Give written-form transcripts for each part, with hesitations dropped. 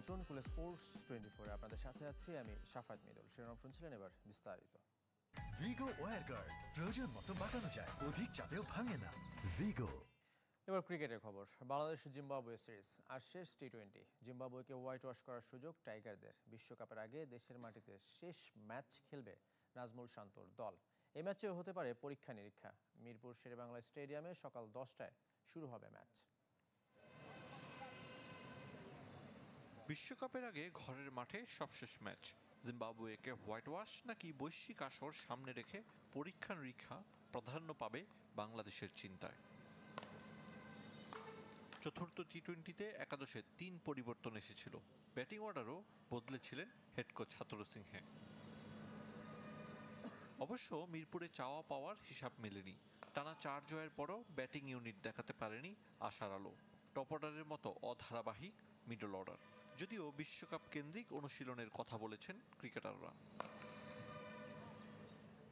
আমন্ত্রণ কুল স্পোর্টস 24 আপনাদের সাথে আছি আমি শাফাত মিদুল। শিরোনাম শুনছিলেন, এবার বিস্তারিত। ভিগো ওয়্যারগার্ড প্রয়োজন মতো বাঁকানো যায়, অধিক চাপেও ভাঙে না। ভিগো। এবার ক্রিকেটের খবর। বাংলাদেশ জিম্বাবুয়ে সিরিজ আজ শেষ টি-20। জিম্বাবুয়েকে হোয়াইট ওয়াশ করার সুযোগ টাইগারদের। বিশ্বকাপের আগে দেশের মাটিতে শেষ ম্যাচ খেলবে নাজমুল শান্তর দল। এই ম্যাচেও হতে পারে পরীক্ষা নিরীক্ষা। মিরপুর শেরেবাংলা স্টেডিয়ামে সকাল 10টায় শুরু হবে ম্যাচ। বিশ্বকাপের আগে ঘরের মাঠে সবশেষ ম্যাচ। জিম্বাবুয়েকে হোয়াইট ওয়াশ নাকি বৈশ্বিক আসর সামনে রেখে পরীক্ষা নিরীক্ষা প্রাধান্য পাবে বাংলাদেশের চিন্তায়। চতুর্থ টি-20তে একাদশে 3 পরিবর্তন এসেছিল। ব্যাটিং অর্ডারও বদলেছিলেন হেড কোচ হাতুরু সিংহে। অবশ্য মিরপুরে চাওয়া পাওয়ার হিসাব মেলেনি। টানা 4 জয়ের পরও ব্যাটিং ইউনিট দেখাতে পারেনি আশার আলো। টপ অর্ডারের মতো অধারাবাহিক মিডল অর্ডার। যদিও বিশ্বকাপ কেন্দ্রিক অনুশীলনের কথা বলেছেন ক্রিকেটাররা।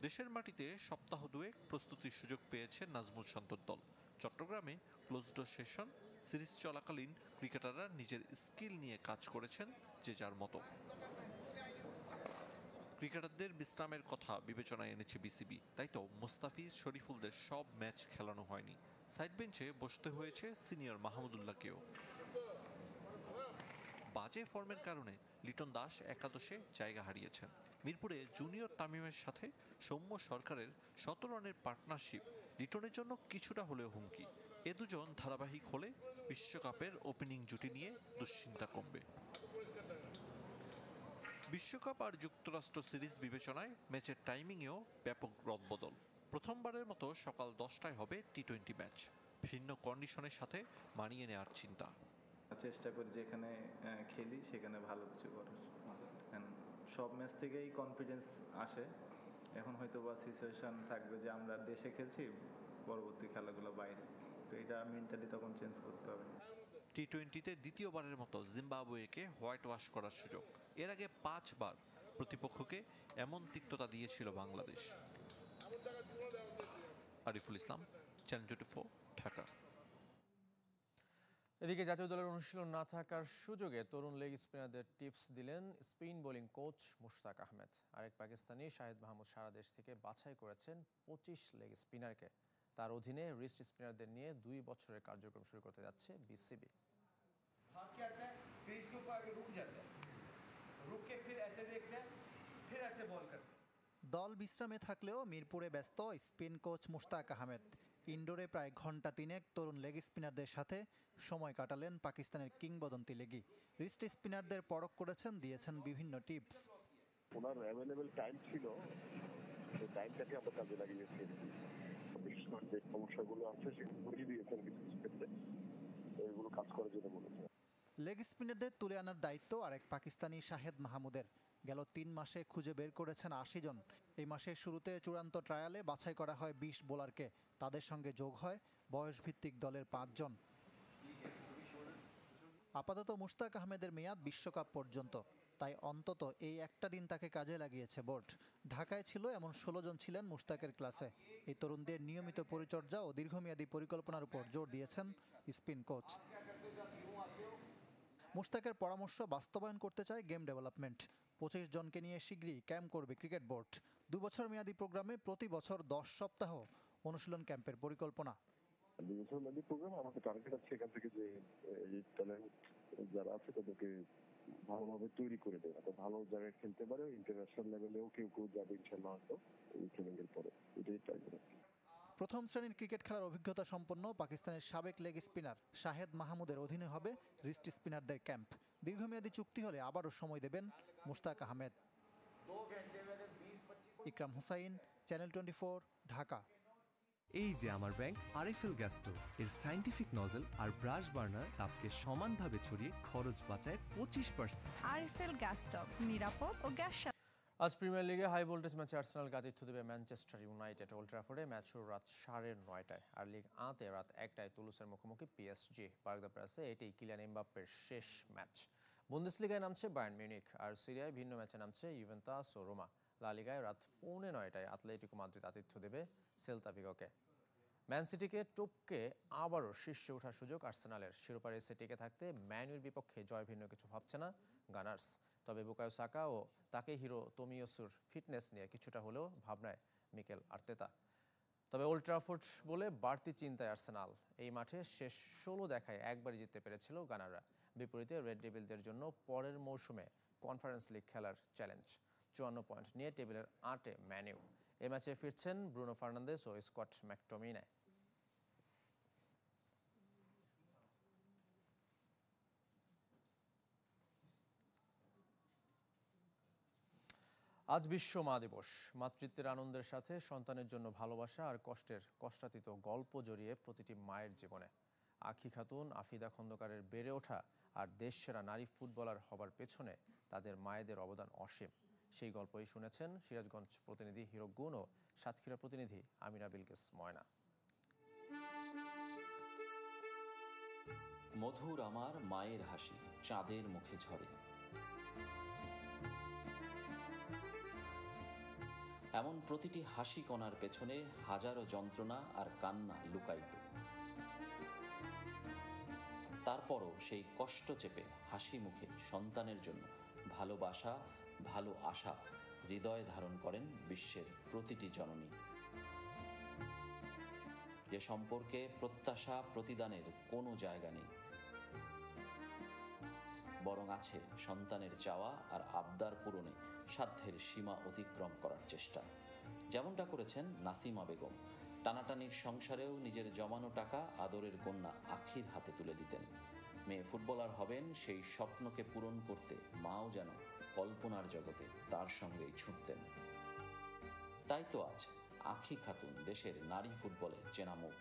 দেশের মাটিতে সপ্তাহ দুয়েক প্রস্তুতির সুযোগ পেয়েছে নাজমুল শান্তর দল। চট্টগ্রামে ক্লোজ ডোর সেশন সিরিজ চলাকালীন ক্রিকেটাররা নিজের স্কিল নিয়ে কাজ করেছেন যে যার মতো। ক্রিকেটারদের বিশ্রামের কথা বিবেচনায় এনেছে বিসিবি। তাই তো মুস্তাফিজ শরীফুলদের সব ম্যাচ খেলানো হয়নি। সাইড বেঞ্চে বসতে হয়েছে সিনিয়র মাহমুদুল্লাহকেও। বাজে ফর্মের কারণে লিটন দাস একাদশে জায়গা হারিয়েছেন। মিরপুরে জুনিয়র তামিমের সাথে সৌম্য সরকারের 17 রানের পার্টনারশিপ লিটনের জন্য কিছুটা হলেও হুমকি। এ দুজন ধারাবাহিক হলে বিশ্বকাপের ওপেনিং জুটি নিয়ে দুশ্চিন্তা কমবে। বিশ্বকাপ আর যুক্তরাষ্ট্র সিরিজ বিবেচনায় ম্যাচের টাইমিংয়েও ব্যাপক রদবদল। প্রথমবারের মতো সকাল 10টায় হবে টি-20 ম্যাচ। ভিন্ন কন্ডিশনের সাথে মানিয়ে নেওয়ার চিন্তা। চেষ্টা করি যেখানে খেলি সেখানে ভালো কিছু করার। সব ম্যাচ থেকেই কনফিডেন্স আসে। এখন হয়তো বা সিচুয়েশান থাকবে যে আমরা দেশে খেলছি, পরবর্তী খেলাগুলো বাইরে, তো এটা মেন্টালি তখন চেঞ্জ করতে হবে। টি-20তে দ্বিতীয়বারের মতো জিম্বাবুয়েকে হোয়াইট ওয়াশ করার সুযোগ। এর আগে 5 বার প্রতিপক্ষকে এমন তিক্ততা দিয়েছিল বাংলাদেশ। আরিফুল ইসলাম, চ্যানেল 24, ঢাকা। এদিকে জাতীয় দলের অনুশীলন না থাকার সুযোগে তরুণ লেগ স্পিনারদের টিপস দিলেন spin bowling coach Mushtaq Ahmed. আরেক পাকিস্তানি শাহিদ মাহমুদ সারা দেশ থেকে বাছাই করেছেন 25 লেগ স্পিনারকে। তার অধীনে রিস্ট স্পিনারদের নিয়ে 2 বছরের কার্যক্রম শুরু করতে যাচ্ছে বিসিবি। দল বিশ্রামে থাকলেও মিরপুরে ব্যস্ত স্পিন কোচ মুশতাক আহমেদ। ইনডোরে প্রায় ঘণ্টা 3 তরুণ লেগ স্পিনারদের সাথে সময় কাটালেন পাকিস্তানের কিংবদন্তি লেগি। রিস্ট স্পিনারদের পরখ করেছেন, দিয়েছেন বিভিন্ন টিপস। ওনার অ্যাভেলেবেল টাইম ছিল, সেই টাইমটাকে আমরা কাজে লাগিয়েছি। বিশেষ করে যে সমস্যাগুলো আছে সেগুলো বুঝিয়ে দিয়েছেন কিছু ক্ষেত্রে, এগুলো কাজ করার জন্য বলেছেন। লেগ স্পিনারদের তুলে আনার দায়িত্ব আরেক পাকিস্তানি শাহেদ মাহমুদের। গেল 3 মাসে খুঁজে বের করেছেন 80 জন। এই মাসের শুরুতে চূড়ান্ত ট্রায়ালে বাছাই করা হয় 20 বোলারকে। তাদের সঙ্গে যোগ হয় বয়সভিত্তিক দলের 5 জন। আপাতত মুশতাক আহমেদের মেয়াদ বিশ্বকাপ পর্যন্ত, তাই অন্তত এই একটা দিন তাকে কাজে লাগিয়েছে বোর্ড। ঢাকায় ছিল এমন 16 জন ছিলেন মুশতাকের ক্লাসে। এই তরুণদের নিয়মিত পরিচর্যা ও দীর্ঘমেয়াদী পরিকল্পনার উপর জোর দিয়েছেন স্পিন কোচ। মুশতাকের পরামর্শ বাস্তবায়ন করতে চায় গেম ডেভেলপমেন্ট। 25 জনকে নিয়ে শীঘ্রই ক্যাম্প করবে ক্রিকেট বোর্ড। 2 বছর মেয়াদী প্রোগ্রামে প্রতি বছর 10 সপ্তাহ অনুশীলন ক্যাম্পের পরিকল্পনা। 2 বছর মেয়াদী প্রোগ্রাম আমাদের টার্গেট আছে এখান থেকে যে ট্যালেন্ট যারা আছে তাদেরকে ভালোভাবে তৈরি করে দেওয়া, ভালো জায়গায় খেলতে পারে। ইন্টারন্যাশনাল লেভেলেও কেউ যাবে ইনশাআল্লাহ হয়তো এই ট্রেনিং এর পরে। এটাই টার্গেট। প্রথম শ্রেণীর ক্রিকেট খেলার অভিজ্ঞতা সম্পন্ন পাকিস্তানের সাবেক লেগ স্পিনার শাহেদ মাহমুদের অধীনে হবে রিস্ট স্পিনারদের ক্যাম্প। দীর্ঘমেয়াদী চুক্তি হলে আবারও সময় দেবেন মুশতাক আহমেদ। ইকরাম হুসাইন, চ্যানেল 24, ঢাকা। এই যে আমার ব্যাংক আরএফএল গ্যাস স্টোভ, এর সায়েন্টিফিক নজল আর ব্রাশ বার্নার তাপকে সমানভাবে ছড়িয়ে খরচ বাঁচায় 25%। আরএফএল গ্যাস স্টোভ, নিরাপদ ও গ্যাস। আজ প্রিমিয়ার লিগে হাই ভোল্টেজ ম্যাচে আর্সেনাল আতিথ্য দেবে ম্যানচেস্টার ইউনাইটেড। ওল্ড ট্রাফোর্ডে ম্যাচ শুরু রাত 9:30টায়। আর লিগ 1-তে রাত 1টায় তুলুসের মুখোমুখি পিএসজি। পার্ক দ্য প্রাসে এটি কিলিয়ান এমবাপ্পের শেষ ম্যাচ। বুন্দেসলিগায় নামছে বায়ার্ন মিউনিখ, আর সিরিয়ায় ভিন্ন ম্যাচে নামছে ইউভেন্টাস ও রোমা। লা লিগায় রাত 8:45টায় আতলেটিকো মাদ্রিদ আতিথ্য দেবে সেল্তা ভিগোকে। ম্যান সিটিকে টপকে আবারও শীর্ষে ওঠার সুযোগ আর্সেনালের। শিরোপা রেসে টিকে থাকতে ম্যান ইউর বিপক্ষে জয় ভিন্ন কিছু ভাবছে না গানার্স। তবে বুকায়ো সাকা ও তাকেহিরো তোমিয়াসুর ফিটনেস নিয়ে কিছুটা হলেও ভাবনায় মিকেল আর্তেতা। তবে ওল্ড ট্রাফোর্ড বলে বাড়তি চিন্তায় আর্সেনাল। এই মাঠে শেষ 16 দেখায় একবারই জিততে পেরেছিল গানাররা। বিপরীতে রেড ডেভিলদের জন্য পরের মৌসুমে কনফারেন্স লিগ খেলার চ্যালেঞ্জ। 54 পয়েন্ট নিয়ে টেবিলের 8-এ ম্যান ইউ। এ ম্যাচে ফিরছেন ব্রুনো ফার্নান্দেস ও স্কট ম্যাকটোমিনে। আজ বিশ্ব মা দিবস। মাতৃত্বের আনন্দের সাথে সন্তানের জন্য ভালোবাসা আর কষ্টের কষ্টাতীত গল্প জড়িয়ে প্রতিটি মায়ের জীবনে। আখি খাতুন, আফিদা খন্দকারের বেড়ে ওঠা আর দেশসেরা নারী ফুটবলার হবার পেছনে তাদের মায়েদের অবদান অসীম। সেই গল্পই শুনেছেন সিরাজগঞ্জ প্রতিনিধি হিরক গুণ ও সাতক্ষীরা প্রতিনিধি আমিনা বিলকিস ময়না। মধুর আমার মায়ের হাসি চাঁদের মুখে ঝরে, এমন প্রতিটি হাসি কণার পেছনে হাজারো যন্ত্রণা আর কান্না লুকায়িত। তারপরও সেই কষ্ট চেপে হাসি মুখে সন্তানের জন্য ভালোবাসা, ভালো আশা হৃদয়ে ধারণ করেন বিশ্বের প্রতিটি জননী। যে সম্পর্কে প্রত্যাশা প্রতিদানের কোনো জায়গা নেই, বরং আছে সন্তানের চাওয়া আর আবদার পূরণে সাধ্যের সীমা অতিক্রম করার চেষ্টা। যেমনটা করেছেন নাসিমা বেগম। টানাটানির সংসারেও নিজের জমানো টাকা আদরের কন্যা আখির হাতে তুলে দিতেন। মেয়ে ফুটবলার হবেন সেই স্বপ্নকে পূরণ করতে মাও যেন কল্পনার জগতে তার সঙ্গেই ছুটতেন। তাই তো আজ আখি খাতুন দেশের নারী ফুটবলে চেনা মুখ।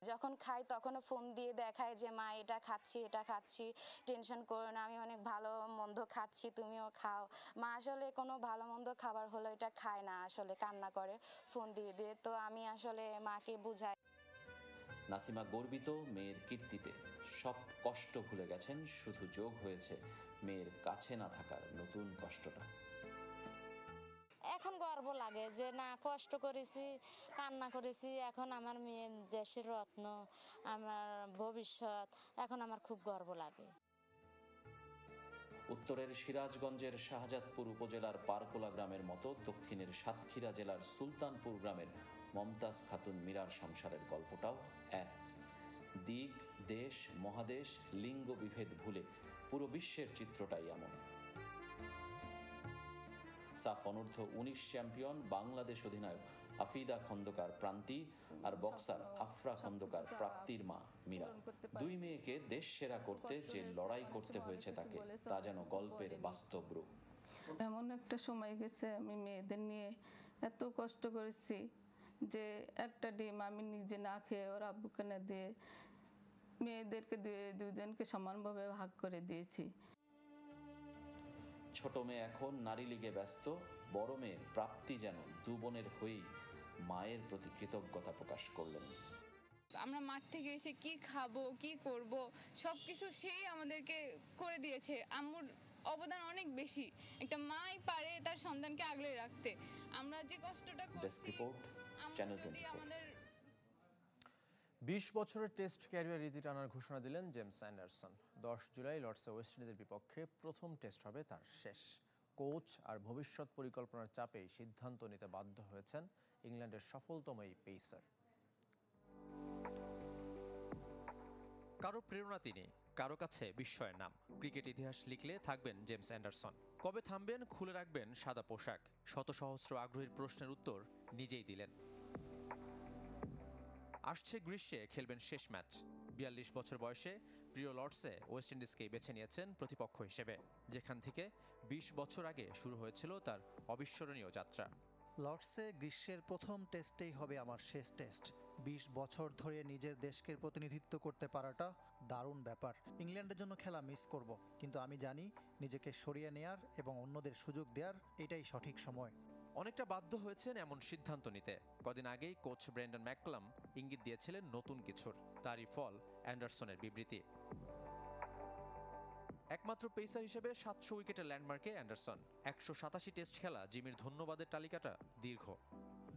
যখন খাই তখনও ফোন দিয়ে দেখায় যে মা এটা খাচ্ছি, টেনশন করো না, আমি অনেক ভালো মন্দ খাচ্ছি, তুমিও খাও। মা আসলে কোনো ভালো মন্দ খাবার হলো এটা খায় না, আসলে কান্না করে ফোন দিয়ে দিয়ে। তো আমি আসলে মাকে বুঝাই। নাসিমা গর্বিত মেয়ের কীর্তিতে। সব কষ্ট ভুলে গেছেন, শুধু যোগ হয়েছে মেয়ের কাছে না থাকার নতুন কষ্টটা। এখন গর্ব লাগে যে না, কষ্ট করেছি, কান্না করেছি, এখন আমার মেয়ে দেশের রত্ন, আমার ভবিষ্যৎ, এখন আমার খুব গর্ব লাগে। উত্তরের সিরাজগঞ্জের শাহজাদপুর উপজেলার পারকোলা গ্রামের মতো দক্ষিণের সাতক্ষীরা জেলার সুলতানপুর গ্রামের মমতাজ খাতুন মীরার সংসারের গল্পটাও এক। দিক, দেশ, মহাদেশ, লিঙ্গ বিভেদ ভুলে পুরো বিশ্বের চিত্রটাই এমন। সাফ অনূর্ধ্ব 19 চ্যাম্পিয়ন বাংলাদেশ অধিনায়ক আফিদা খন্দকার প্রান্তি আর বক্সার আফরা খন্দকার প্রাপ্তির মা মীরা। দুই মেয়েকে দেশ সেরা করতে যে লড়াই করতে হয়েছে তাকে, তা যেন গল্পের বাস্তব রূপ। এমন একটা সময় গেছে আমি মেয়েদের নিয়ে এত কষ্ট করেছি যে একটা ডিম আমি নিজে না খেয়ে ওর আব্বুকে না দিয়ে মেয়েদেরকে দুজনকে সমানভাবে ভাগ করে দিয়েছি। ছোট মেয়ে এখন নারী লীগে ব্যস্ত, বড় মেয়ে প্রাপ্তি যেন দু বোনের হয়েই মায়ের প্রতি কৃতজ্ঞতা প্রকাশ করলেন। আমরা মাঠ থেকে এসে কি খাবো, কি করব, সবকিছু সেই আমাদেরকে করে দিয়েছে। আম্মুর অবদান অনেক বেশি। একটা মাই পারে তার সন্তানকে আগলে রাখতে। আমরা যে কষ্টটা করছি। Desk report, channel 24। 20 বছরের টেস্ট ক্যারিয়ার ইতি টানার ঘোষণা দিলেন জেমস অ্যান্ডারসন। 10 জুলাই লর্ডসে ওয়েস্ট ইন্ডিজের বিপক্ষে প্রথম টেস্ট হবে তার শেষ। কোচ আর ভবিষ্যৎ পরিকল্পনার চাপেই সিদ্ধান্ত নিতে বাধ্য হয়েছেন ইংল্যান্ডের সফলতম এই পেসার। কারো প্রেরণা তিনি, কারো কাছে বিস্ময়ের নাম। ক্রিকেট ইতিহাস লিখলে থাকবেন জেমস অ্যান্ডারসন। কবে থামবেন, খুলে রাখবেন সাদা পোশাক, শত সহস্র আগ্রহীর প্রশ্নের উত্তর নিজেই দিলেন। আসছে গ্রীষ্মে খেলবেন শেষ ম্যাচ। 42 বছর বয়সে প্রিয় লর্ডসে ওয়েস্ট ইন্ডিজকেই বেছে নিয়েছেন প্রতিপক্ষ হিসেবে, যেখান থেকে 20 বছর আগে শুরু হয়েছিল তার অবিস্মরণীয় যাত্রা। লর্ডসে গ্রীষ্মের প্রথম টেস্টেই হবে আমার শেষ টেস্ট। 20 বছর ধরে নিজের দেশকে প্রতিনিধিত্ব করতে পারাটা দারুণ ব্যাপার। ইংল্যান্ডের জন্য খেলা মিস করব, কিন্তু আমি জানি নিজেকে সরিয়ে নেয়ার এবং অন্যদের সুযোগ দেওয়ার এটাই সঠিক সময়। অনেকটা বাধ্য হয়েছেন এমন সিদ্ধান্ত নিতে। কদিন আগেই কোচ ব্রেন্ডন ম্যাককালাম ইঙ্গিত দিয়েছিলেন নতুন কিছুর, তারই ফল অ্যান্ডারসনের বিবৃতি। একমাত্র পেসার হিসেবে 700 উইকেটের ল্যান্ডমার্কে অ্যান্ডারসন। 187 টেস্ট খেলা জিমির ধন্যবাদের তালিকাটা দীর্ঘ।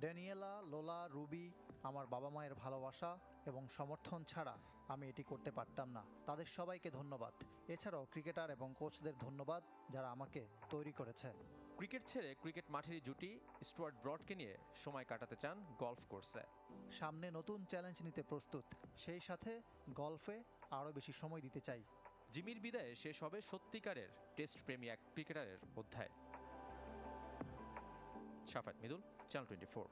ড্যানিয়েলা, লোলা, রুবি আমার বাবা মায়ের ভালোবাসা এবং সমর্থন ছাড়া আমি এটি করতে পারতাম না। তাদের সবাইকে ধন্যবাদ। এছাড়াও ক্রিকেটার এবং কোচদের ধন্যবাদ যারা আমাকে তৈরি করেছে। ক্রিকেট ছেড়ে ক্রিকেট মাঠের জুটি স্টুয়ার্ট ব্রডকে নিয়ে সময় কাটাতে চান গলফ কোর্সে। সামনে নতুন চ্যালেঞ্জ নিতে প্রস্তুত, সেই সাথে গলফে আরও বেশি সময় দিতে চাই। জিমির বিদায়ে শেষ হবে সত্যিকারের টেস্ট প্রেমী এক ক্রিকেটারের অধ্যায়। শাফাত মিদুল, চ্যানেল 24।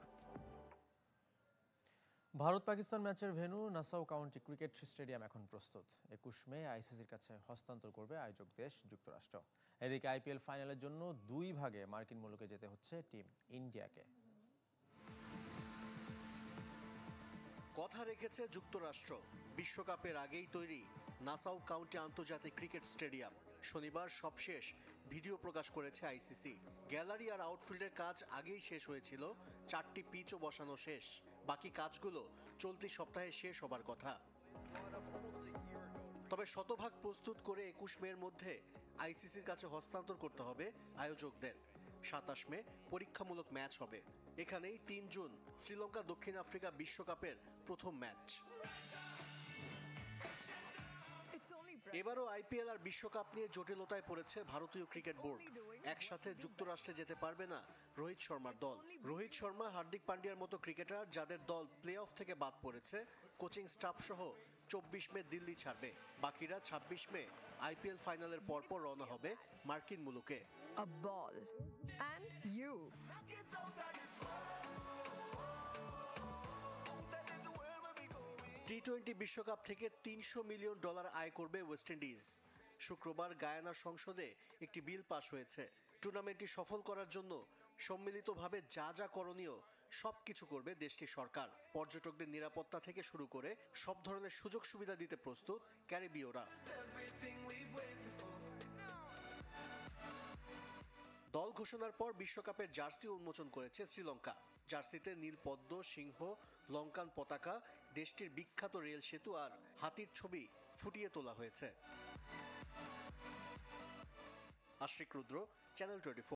ভারত পাকিস্তান ম্যাচের venue Nassau county cricket stadium এখন প্রস্তুত। 21 মে আইসিসির কাছে হস্তান্তর করবে আয়োজক দেশ যুক্তরাষ্ট্র। এদিকে আইপিএল ফাইনালের জন্য 2 ভাগে মার্কিন মুলুকে যেতে হচ্ছে টিম ইন্ডিয়াকে। কথা রেখেছে যুক্তরাষ্ট্র। বিশ্বকাপের আগেই তৈরি নাসাউ কাউন্টি আন্তর্জাতিক ক্রিকেট স্টেডিয়াম। শনিবার সবশেষ ভিডিও প্রকাশ করেছে আইসিসি। গ্যালারি আর আউটফিল্ডের কাজ আগেই শেষ হয়েছিল, 4টি পিচও বসানো শেষ। বাকি কাজগুলো চলতি সপ্তাহে শেষ হবার কথা। তবে শতভাগ প্রস্তুত করে 21 মের মধ্যে আইসিসির কাছে হস্তান্তর করতে হবে আয়োজকদের। 27 মে পরীক্ষামূলক ম্যাচ হবে। এখানেই 3 জুন শ্রীলঙ্কা দক্ষিণ আফ্রিকা বিশ্বকাপের প্রথম ম্যাচ। এবারও আইপিএল আর বিশ্বকাপ নিয়ে জটিলতায় পড়েছে ভারতীয় ক্রিকেট বোর্ড। একসাথে যুক্তরাষ্ট্রে যেতে পারবে না রোহিত শর্মার দল। রোহিত শর্মা, হার্দিক পান্ডিয়ার মতো ক্রিকেটার যাদের দল প্লে অফ থেকে বাদ পড়েছে, কোচিং স্টাফ সহ 24 মে দিল্লি ছাড়বে। বাকিরা 26 মে আইপিএল ফাইনালের পরপর রওনা হবে মার্কিন মুলুকে। টি-20 বিশ্বকাপ থেকে $300 মিলিয়ন আয় করবে ওয়েস্ট ইন্ডিজ। শুক্রবার গায়ানার সংসদে একটি বিল পাশ হয়েছে। টুর্নামেন্টটি সফল করার জন্য সম্মিলিতভাবে যা যা করণীয় সবকিছু করবে দেশটির সরকার। পর্যটকদের নিরাপত্তা থেকে শুরু করে সব ধরনের সুযোগ সুবিধা দিতে প্রস্তুত ক্যারিবীয়রা। দল ঘোষণার পর বিশ্বকাপের জার্সি উন্মোচন করেছে শ্রীলঙ্কা। জার্সিতে নীল পদ্ম, সিংহ, লঙ্কান পতাকা, দেশটির বিখ্যাত রেল সেতু আর হাতির ছবি ফুটিয়ে তোলা হয়েছে। আশরিক রুদ্র, চ্যানেল 24।